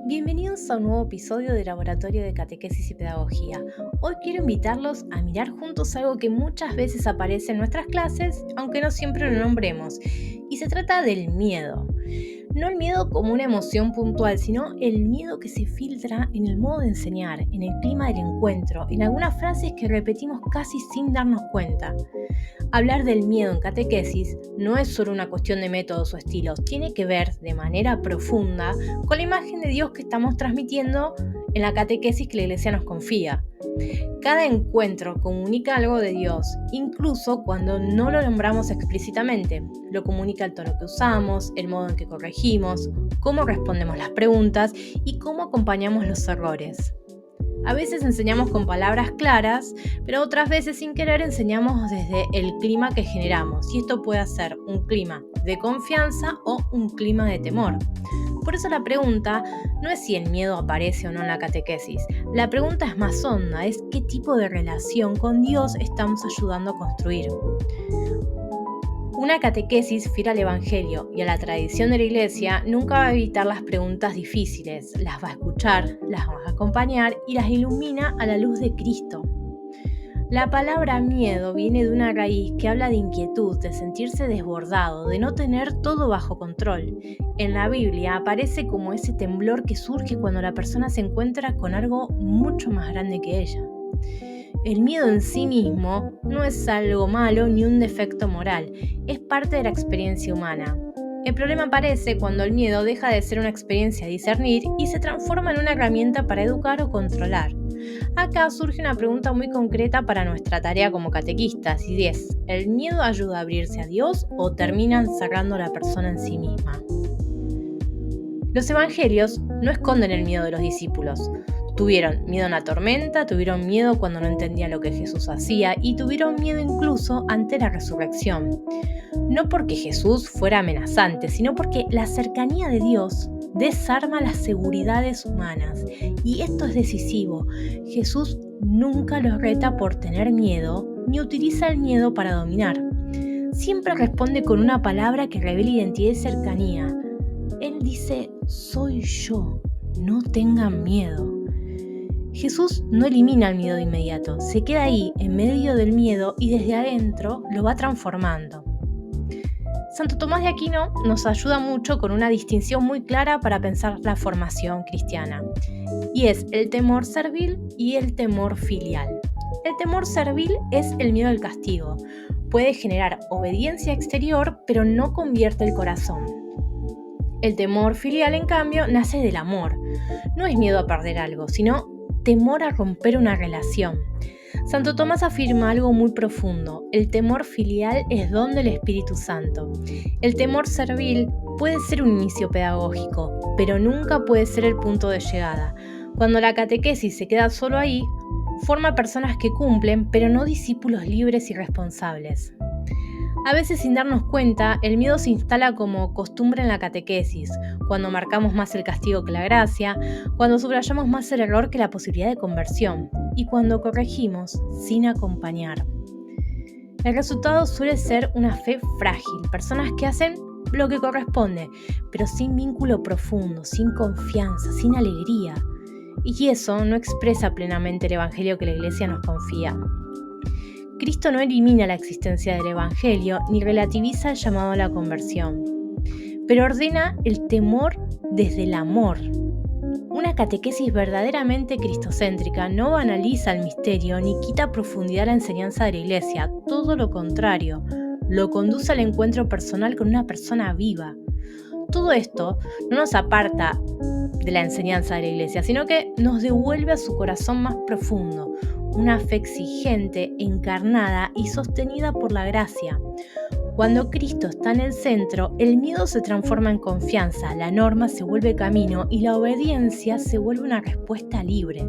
Bienvenidos a un nuevo episodio de Laboratorio de Catequesis y Pedagogía. Hoy quiero invitarlos a mirar juntos algo que muchas veces aparece en nuestras clases, aunque no siempre lo nombremos, y se trata del miedo. No el miedo como una emoción puntual, sino el miedo que se filtra en el modo de enseñar, en el clima del encuentro, en algunas frases que repetimos casi sin darnos cuenta. Hablar del miedo en catequesis no es solo una cuestión de métodos o estilos, tiene que ver de manera profunda con la imagen de Dios que estamos transmitiendo en la catequesis que la Iglesia nos confía. Cada encuentro comunica algo de Dios, incluso cuando no lo nombramos explícitamente. Lo comunica el tono que usamos, el modo en que corregimos, cómo respondemos las preguntas y cómo acompañamos los errores. A veces enseñamos con palabras claras, pero otras veces sin querer enseñamos desde el clima que generamos, y esto puede ser un clima de confianza o un clima de temor. Por eso la pregunta no es si el miedo aparece o no en la catequesis. La pregunta es más honda, es qué tipo de relación con Dios estamos ayudando a construir. Una catequesis fiel al Evangelio y a la tradición de la Iglesia nunca va a evitar las preguntas difíciles, las va a escuchar, las va a acompañar y las ilumina a la luz de Cristo. La palabra miedo viene de una raíz que habla de inquietud, de sentirse desbordado, de no tener todo bajo control. En la Biblia aparece como ese temblor que surge cuando la persona se encuentra con algo mucho más grande que ella. El miedo en sí mismo no es algo malo ni un defecto moral, es parte de la experiencia humana. El problema aparece cuando el miedo deja de ser una experiencia a discernir y se transforma en una herramienta para educar o controlar. Acá surge una pregunta muy concreta para nuestra tarea como catequistas y es, ¿el miedo ayuda a abrirse a Dios o termina encerrando a la persona en sí misma? Los evangelios no esconden el miedo de los discípulos. Tuvieron miedo en la tormenta, tuvieron miedo cuando no entendían lo que Jesús hacía y tuvieron miedo incluso ante la resurrección. No porque Jesús fuera amenazante, sino porque la cercanía de Dios desarma las seguridades humanas. Y esto es decisivo. Jesús nunca los reta por tener miedo, ni utiliza el miedo para dominar. Siempre responde con una palabra que revela identidad y cercanía. Él dice, soy yo, no tengan miedo. Jesús no elimina el miedo de inmediato, se queda ahí, en medio del miedo, y desde adentro lo va transformando. Santo Tomás de Aquino nos ayuda mucho con una distinción muy clara para pensar la formación cristiana, y es el temor servil y el temor filial. El temor servil es el miedo al castigo. Puede generar obediencia exterior, pero no convierte el corazón. El temor filial, en cambio, nace del amor. No es miedo a perder algo, sino temor a romper una relación. Santo Tomás afirma algo muy profundo. El temor filial es don del Espíritu Santo. El temor servil puede ser un inicio pedagógico, pero nunca puede ser el punto de llegada. Cuando la catequesis se queda solo ahí, forma personas que cumplen, pero no discípulos libres y responsables. A veces sin darnos cuenta, el miedo se instala como costumbre en la catequesis, cuando marcamos más el castigo que la gracia, cuando subrayamos más el error que la posibilidad de conversión, y cuando corregimos sin acompañar. El resultado suele ser una fe frágil, personas que hacen lo que corresponde, pero sin vínculo profundo, sin confianza, sin alegría. Y eso no expresa plenamente el Evangelio que la Iglesia nos confía. Cristo no elimina la existencia del Evangelio ni relativiza el llamado a la conversión, pero ordena el temor desde el amor. Una catequesis verdaderamente cristocéntrica no banaliza el misterio ni quita profundidad a la enseñanza de la Iglesia, todo lo contrario, lo conduce al encuentro personal con una persona viva. Todo esto no nos aparta de la enseñanza de la Iglesia, sino que nos devuelve a su corazón más profundo, una fe exigente, encarnada y sostenida por la gracia. Cuando Cristo está en el centro, el miedo se transforma en confianza, la norma se vuelve camino y la obediencia se vuelve una respuesta libre.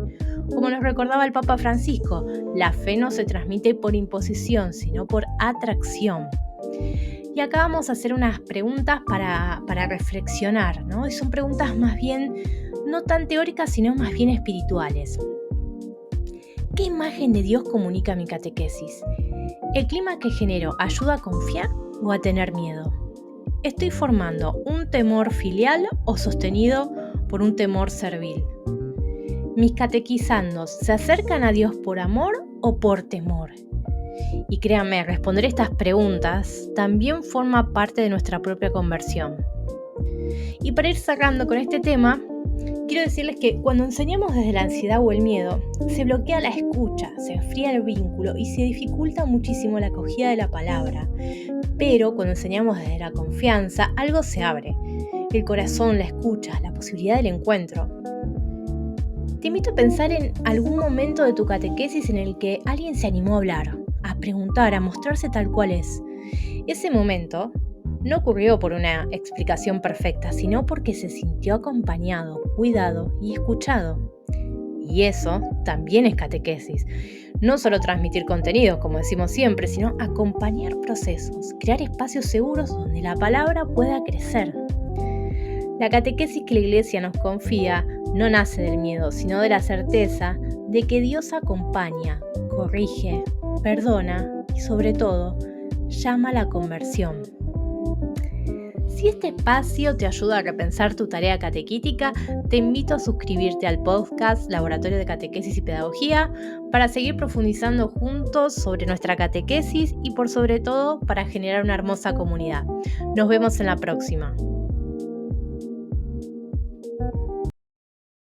Como nos recordaba el Papa Francisco, la fe no se transmite por imposición, sino por atracción. Y acá vamos a hacer unas preguntas para reflexionar, ¿no? Y son preguntas más bien, no tan teóricas, sino más bien espirituales. ¿Qué imagen de Dios comunica mi catequesis? ¿El clima que genero ayuda a confiar o a tener miedo? ¿Estoy formando un temor filial o sostenido por un temor servil. ¿Mis catequizandos se acercan a Dios por amor o por temor? Y créanme, responder estas preguntas también forma parte de nuestra propia conversión. Y para ir cerrando con este tema, quiero decirles que cuando enseñamos desde la ansiedad o el miedo, se bloquea la escucha, se enfría el vínculo y se dificulta muchísimo la acogida de la palabra. Pero cuando enseñamos desde la confianza, algo se abre. El corazón, la escucha, la posibilidad del encuentro. Te invito a pensar en algún momento de tu catequesis en el que alguien se animó a hablar, a preguntar, a mostrarse tal cual es. Ese momento no ocurrió por una explicación perfecta, sino porque se sintió acompañado, cuidado y escuchado. Y eso también es catequesis. No solo transmitir contenidos, como decimos siempre, sino acompañar procesos, crear espacios seguros donde la palabra pueda crecer. La catequesis que la Iglesia nos confía no nace del miedo, sino de la certeza de que Dios acompaña, corrige, perdona y sobre todo, llama a la conversión. Si este espacio te ayuda a repensar tu tarea catequítica, te invito a suscribirte al podcast Laboratorio de Catequesis y Pedagogía para seguir profundizando juntos sobre nuestra catequesis y por sobre todo para generar una hermosa comunidad. Nos vemos en la próxima.